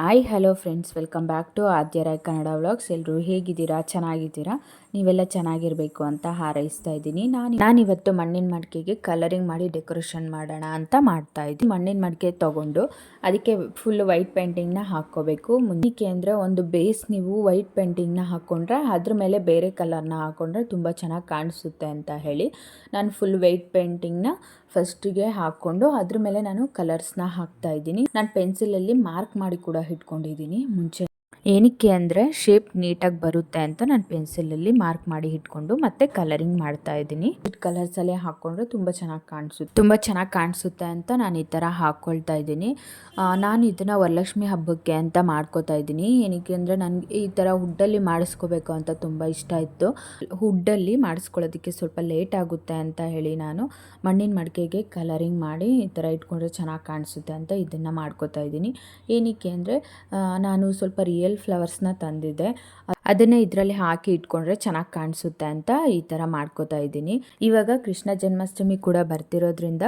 Hi hello friends, welcome back to Adya Roy Kannada vlogs. ಎಲ್ಲರೂ ಹೇಗಿದ್ದೀರಾ? ಚೆನ್ನಾಗಿದ್ದೀರಾ? ನೀವೆಲ್ಲ ಚೆನ್ನಾಗಿರಬೇಕು ಅಂತ ಹಾರೈಸ್ತಾ ಇದ್ದೀನಿ. ನಾನಿವತ್ತು ಮಣ್ಣಿನ ಮಡಿಕೆಗೆ ಕಲರಿಂಗ್ ಮಾಡಿ ಡೆಕೋರೇಷನ್ ಮಾಡೋಣ ಅಂತ ಮಾಡ್ತಾ ಇದ್ದೀನಿ. ಮಣ್ಣಿನ ಮಡಿಕೆ ತೊಗೊಂಡು ಅದಕ್ಕೆ ಫುಲ್ ವೈಟ್ ಪೇಂಟಿಂಗ್ನ ಹಾಕ್ಕೋಬೇಕು. ಮುಂದಕ್ಕೆ ಅಂದರೆ ಒಂದು ಬೇಸ್ ನೀವು ವೈಟ್ ಪೇಂಟಿಂಗ್ನ ಹಾಕ್ಕೊಂಡ್ರೆ ಅದ್ರ ಮೇಲೆ ಬೇರೆ ಕಲರ್ನ ಹಾಕ್ಕೊಂಡ್ರೆ ತುಂಬ ಚೆನ್ನಾಗಿ ಕಾಣಿಸುತ್ತೆ ಅಂತ ಹೇಳಿ ನಾನು ಫುಲ್ ವೈಟ್ ಪೇಂಟಿಂಗ್ನ ಫಸ್ಟಿಗೆ ಹಾಕ್ಕೊಂಡು ಅದ್ರ ಮೇಲೆ ನಾನು ಕಲರ್ಸ್ನ ಹಾಕ್ತಾ ಇದ್ದೀನಿ. ನಾನು ಪೆನ್ಸಿಲಲ್ಲಿ ಮಾರ್ಕ್ ಮಾಡಿ ಕೂಡ ಇಟ್ಕೊಂಡಿದ್ದೀನಿ ಮುಂಚೆ. ಏನಕ್ಕೆ ಅಂದರೆ ಶೇಪ್ ನೀಟಾಗಿ ಬರುತ್ತೆ ಅಂತ ನಾನು ಪೆನ್ಸಿಲಲ್ಲಿ ಮಾರ್ಕ್ ಮಾಡಿ ಇಟ್ಕೊಂಡು ಮತ್ತೆ ಕಲರಿಂಗ್ ಮಾಡ್ತಾ ಇದ್ದೀನಿ. ಕಲರ್ಸಲ್ಲೇ ಹಾಕ್ಕೊಂಡ್ರೆ ತುಂಬ ಚೆನ್ನಾಗಿ ಕಾಣಿಸುತ್ತೆ ಅಂತ ನಾನು ಈ ಥರ ಹಾಕ್ಕೊಳ್ತಾ ಇದ್ದೀನಿ. ನಾನು ಇದನ್ನು ವರಲಕ್ಷ್ಮಿ ಹಬ್ಬಕ್ಕೆ ಅಂತ ಮಾಡ್ಕೋತಾ ಇದ್ದೀನಿ. ಏನಕ್ಕೆ ಅಂದರೆ ನನಗೆ ಈ ಥರ ವುಡ್ಡಲ್ಲಿ ಮಾಡಿಸ್ಕೋಬೇಕು ಅಂತ ತುಂಬ ಇಷ್ಟ ಇತ್ತು. ವುಡ್ಡಲ್ಲಿ ಮಾಡಿಸ್ಕೊಳ್ಳೋದಕ್ಕೆ ಸ್ವಲ್ಪ ಲೇಟ್ ಆಗುತ್ತೆ ಅಂತ ಹೇಳಿ ನಾನು ಮಣ್ಣಿನ ಮಡಿಕೆಗೆ ಕಲರಿಂಗ್ ಮಾಡಿ ಈ ಥರ ಇಟ್ಕೊಂಡ್ರೆ ಚೆನ್ನಾಗಿ ಕಾಣಿಸುತ್ತೆ ಅಂತ ಇದನ್ನು ಮಾಡ್ಕೋತಾ ಇದ್ದೀನಿ. ಏನಕ್ಕೆ ಅಂದರೆ ನಾನು ಸ್ವಲ್ಪ ರಿಯಲ್ ಫ್ಲವರ್ಸ್ನ ತಂದಿದ್ದೆ, ಅದನ್ನೇ ಇದರಲ್ಲಿ ಹಾಕಿ ಇಟ್ಕೊಂಡ್ರೆ ಚೆನ್ನಾಗಿ ಕಾಣಿಸುತ್ತೆ ಅಂತ ಈ ಥರ ಮಾಡ್ಕೋತಾ ಇದ್ದೀನಿ. ಇವಾಗ ಕೃಷ್ಣ ಜನ್ಮಾಷ್ಟಮಿ ಕೂಡ ಬರ್ತಿರೋದ್ರಿಂದ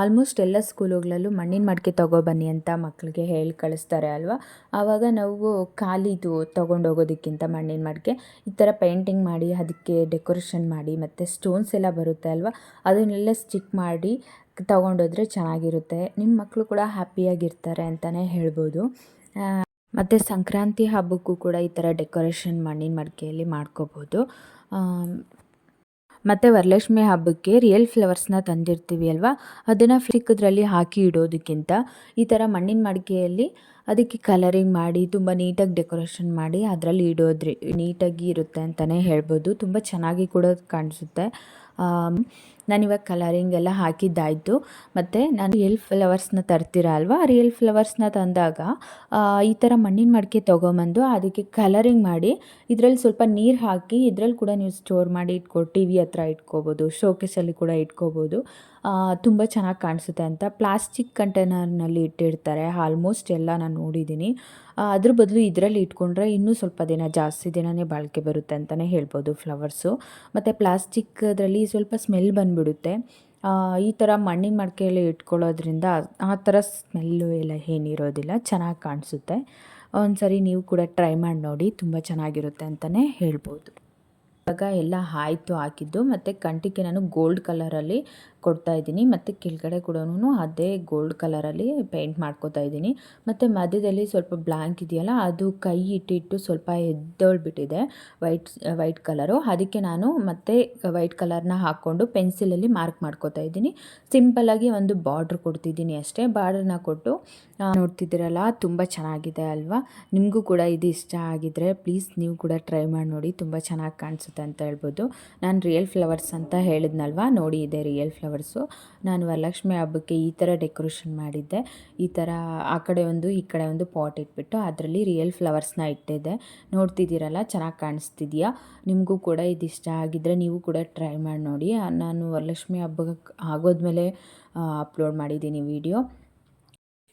ಆಲ್ಮೋಸ್ಟ್ ಎಲ್ಲ ಸ್ಕೂಲುಗಳಲ್ಲೂ ಮಣ್ಣಿನ ಮಡಿಕೆ ತೊಗೊಬನ್ನಿ ಅಂತ ಮಕ್ಕಳಿಗೆ ಹೇಳಿ ಕಳಿಸ್ತಾರೆ ಅಲ್ವಾ. ಆವಾಗ ನಾವು ಖಾಲಿದು ತೊಗೊಂಡೋಗೋದಕ್ಕಿಂತ ಮಣ್ಣಿನ ಮಡಿಕೆ ಈ ಥರ ಪೇಂಟಿಂಗ್ ಮಾಡಿ ಅದಕ್ಕೆ ಡೆಕೋರೇಷನ್ ಮಾಡಿ ಮತ್ತು ಸ್ಟೋನ್ಸ್ ಎಲ್ಲ ಬರುತ್ತೆ ಅಲ್ವಾ, ಅದನ್ನೆಲ್ಲ ಸ್ಟಿಕ್ ಮಾಡಿ ತೊಗೊಂಡೋದ್ರೆ ಚೆನ್ನಾಗಿರುತ್ತೆ. ನಿಮ್ಮ ಮಕ್ಕಳು ಕೂಡ ಹ್ಯಾಪಿಯಾಗಿರ್ತಾರೆ ಅಂತಲೇ ಹೇಳ್ಬೋದು. ಮತ್ತು ಸಂಕ್ರಾಂತಿ ಹಬ್ಬಕ್ಕೂ ಕೂಡ ಈ ಥರ ಡೆಕೋರೇಷನ್ ಮಣ್ಣಿನ ಮಡಿಕೆಯಲ್ಲಿ ಮಾಡ್ಕೋಬೋದು. ಮತ್ತು ವರಲಕ್ಷ್ಮಿ ಹಬ್ಬಕ್ಕೆ ರಿಯಲ್ ಫ್ಲವರ್ಸ್ನ ತಂದಿರ್ತೀವಿ ಅಲ್ವಾ, ಅದನ್ನು ಫ್ಲಿಕ್ಕದ್ರಲ್ಲಿ ಹಾಕಿ ಇಡೋದಕ್ಕಿಂತ ಈ ಥರ ಮಣ್ಣಿನ ಮಡಿಕೆಯಲ್ಲಿ ಅದಕ್ಕೆ ಕಲರಿಂಗ್ ಮಾಡಿ ತುಂಬ ನೀಟಾಗಿ ಡೆಕೋರೇಷನ್ ಮಾಡಿ ಅದರಲ್ಲಿ ಇಡೋದ್ರಿ ನೀಟಾಗಿ ಇರುತ್ತೆ ಅಂತಲೇ ಹೇಳ್ಬೋದು. ತುಂಬ ಚೆನ್ನಾಗಿ ಕೂಡ ಕಾಣಿಸುತ್ತೆ. ನಾನಿವಾಗ ಕಲರಿಂಗ್ ಎಲ್ಲ ಹಾಕಿದ್ದಾಯಿತು. ಮತ್ತು ನಾನು ರಿಯಲ್ ಫ್ಲವರ್ಸ್ನ ತರ್ತೀರ ಅಲ್ವಾ, ರಿಯಲ್ ಫ್ಲವರ್ಸ್ನ ತಂದಾಗ ಈ ಥರ ಮಣ್ಣಿನ ಮಡಿಕೆ ತೊಗೊಂಬಂದು ಅದಕ್ಕೆ ಕಲರಿಂಗ್ ಮಾಡಿ ಇದರಲ್ಲಿ ಸ್ವಲ್ಪ ನೀರು ಹಾಕಿ ಇದರಲ್ಲಿ ಕೂಡ ನೀವು ಸ್ಟೋರ್ ಮಾಡಿ ಟಿ ವಿ ಹತ್ರ ಇಟ್ಕೋಬೋದು, ಶೋಕೇಸಲ್ಲಿ ಕೂಡ ಇಟ್ಕೋಬೋದು. ತುಂಬ ಚೆನ್ನಾಗಿ ಕಾಣಿಸುತ್ತೆ ಅಂತ ಪ್ಲಾಸ್ಟಿಕ್ ಕಂಟೈನರ್ನಲ್ಲಿ ಇಟ್ಟಿರ್ತಾರೆ ಆಲ್ಮೋಸ್ಟ್ ಎಲ್ಲ ನಾನು ನೋಡಿದ್ದೀನಿ. ಅದ್ರ ಬದಲು ಇದರಲ್ಲಿ ಇಟ್ಕೊಂಡ್ರೆ ಇನ್ನೂ ಸ್ವಲ್ಪ ಜಾಸ್ತಿ ದಿನವೇ ಬಾಳಿಕೆ ಬರುತ್ತೆ ಅಂತಲೇ ಹೇಳ್ಬೋದು ಫ್ಲವರ್ಸು. ಮತ್ತು ಪ್ಲಾಸ್ಟಿಕ್ದ್ರಲ್ಲಿ ಸ್ವಲ್ಪ ಸ್ಮೆಲ್ ಬಂದುಬಿಡುತ್ತೆ. ಈ ಥರ ಮಣ್ಣಿನ ಮಡಿಕೆಯಲ್ಲಿ ಇಟ್ಕೊಳ್ಳೋದ್ರಿಂದ ಆ ಥರ ಸ್ಮೆಲ್ಲು ಎಲ್ಲ ಏನಿರೋದಿಲ್ಲ, ಚೆನ್ನಾಗಿ ಕಾಣಿಸುತ್ತೆ. ಒಂದು ಸರಿ ನೀವು ಕೂಡ ಟ್ರೈ ಮಾಡಿ ನೋಡಿ, ತುಂಬ ಚೆನ್ನಾಗಿರುತ್ತೆ ಅಂತಲೇ ಹೇಳ್ಬೋದು. ಇವಾಗ ಎಲ್ಲ ಆಯಿತು ಹಾಕಿದ್ದು, ಮತ್ತು ಕಂಟಿಗೆ ನಾನು ಗೋಲ್ಡ್ ಕಲರಲ್ಲಿ ಕೊಡ್ತಾಯಿದ್ದೀನಿ ಮತ್ತು ಕೆಳಗಡೆ ಕೂಡ ಅದೇ ಗೋಲ್ಡ್ ಕಲರಲ್ಲಿ ಪೇಂಟ್ ಮಾಡ್ಕೋತಾ ಇದ್ದೀನಿ. ಮತ್ತು ಮಧ್ಯದಲ್ಲಿ ಸ್ವಲ್ಪ ಬ್ಲ್ಯಾಂಕ್ ಇದೆಯಲ್ಲ, ಅದು ಕೈ ಇಟ್ಟಿಟ್ಟು ಸ್ವಲ್ಪ ಎದ್ದೋಳ್ಬಿಟ್ಟಿದೆ ವೈಟ್ ಕಲರು. ಅದಕ್ಕೆ ನಾನು ಮತ್ತೆ ವೈಟ್ ಕಲರ್ನ ಹಾಕ್ಕೊಂಡು ಪೆನ್ಸಿಲಲ್ಲಿ ಮಾರ್ಕ್ ಮಾಡ್ಕೋತಾ ಇದ್ದೀನಿ. ಸಿಂಪಲ್ಲಾಗಿ ಒಂದು ಬಾರ್ಡ್ರ್ ಕೊಡ್ತಿದ್ದೀನಿ ಅಷ್ಟೇ. ಬಾರ್ಡ್ರನ್ನ ಕೊಟ್ಟು ನೋಡ್ತಿದ್ದೀರಲ್ಲ, ತುಂಬ ಚೆನ್ನಾಗಿದೆ ಅಲ್ವಾ. ನಿಮಗೂ ಕೂಡ ಇದು ಇಷ್ಟ ಆಗಿದ್ದರೆ ಪ್ಲೀಸ್ ನೀವು ಕೂಡ ಟ್ರೈ ಮಾಡಿ ನೋಡಿ, ತುಂಬ ಚೆನ್ನಾಗಿ ಕಾಣಿಸುತ್ತೆ ಅಂತ ಹೇಳ್ಬೋದು. ನಾನು ರಿಯಲ್ ಫ್ಲವರ್ಸ್ ಅಂತ ಹೇಳಿದ್ನಲ್ವಾ, ನೋಡಿ ಇದೆ ರಿಯಲ್ ಫ್ಲವರ್ಸು. ನಾನು ವರಲಕ್ಷ್ಮಿ ಹಬ್ಬಕ್ಕೆ ಈ ಥರ ಡೆಕೋರೇಷನ್ ಮಾಡಿದ್ದೆ. ಈ ಥರ ಆ ಕಡೆ ಒಂದು ಈ ಕಡೆ ಒಂದು ಪಾಟ್ ಇಟ್ಬಿಟ್ಟು ಅದರಲ್ಲಿ ರಿಯಲ್ ಫ್ಲವರ್ಸ್ನ ಇಟ್ಟಿದ್ದೆ. ನೋಡ್ತಿದ್ದೀರಲ್ಲ, ಚೆನ್ನಾಗಿ ಕಾಣಿಸ್ತಿದೆಯಾ? ನಿಮಗೂ ಕೂಡ ಇದು ಇಷ್ಟ ಆಗಿದ್ದರೆ ನೀವು ಕೂಡ ಟ್ರೈ ಮಾಡಿ ನೋಡಿ. ನಾನು ವರಲಕ್ಷ್ಮಿ ಹಬ್ಬಕ್ಕೆ ಆಗೋದ್ಮೇಲೆ ಅಪ್ಲೋಡ್ ಮಾಡಿದ್ದೀನಿ ವಿಡಿಯೋ.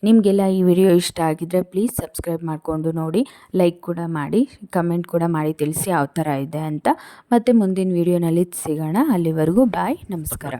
ನಿಮಗೆಲ್ಲ ಈ ವಿಡಿಯೋ ಇಷ್ಟ ಆಗಿದ್ದರೆ ಪ್ಲೀಸ್ ಸಬ್ಸ್ಕ್ರೈಬ್ ಮಾಡಿಕೊಂಡು ನೋಡಿ, ಲೈಕ್ ಕೂಡ ಮಾಡಿ, ಕಮೆಂಟ್ ಕೂಡ ಮಾಡಿ ತಿಳಿಸಿ ಯಾವ ಥರ ಇದೆ ಅಂತ. ಮತ್ತು ಮುಂದಿನ ವಿಡಿಯೋನಲ್ಲಿ ಸಿಗೋಣ. ಅಲ್ಲಿವರೆಗೂ ಬಾಯ್, ನಮಸ್ಕಾರ.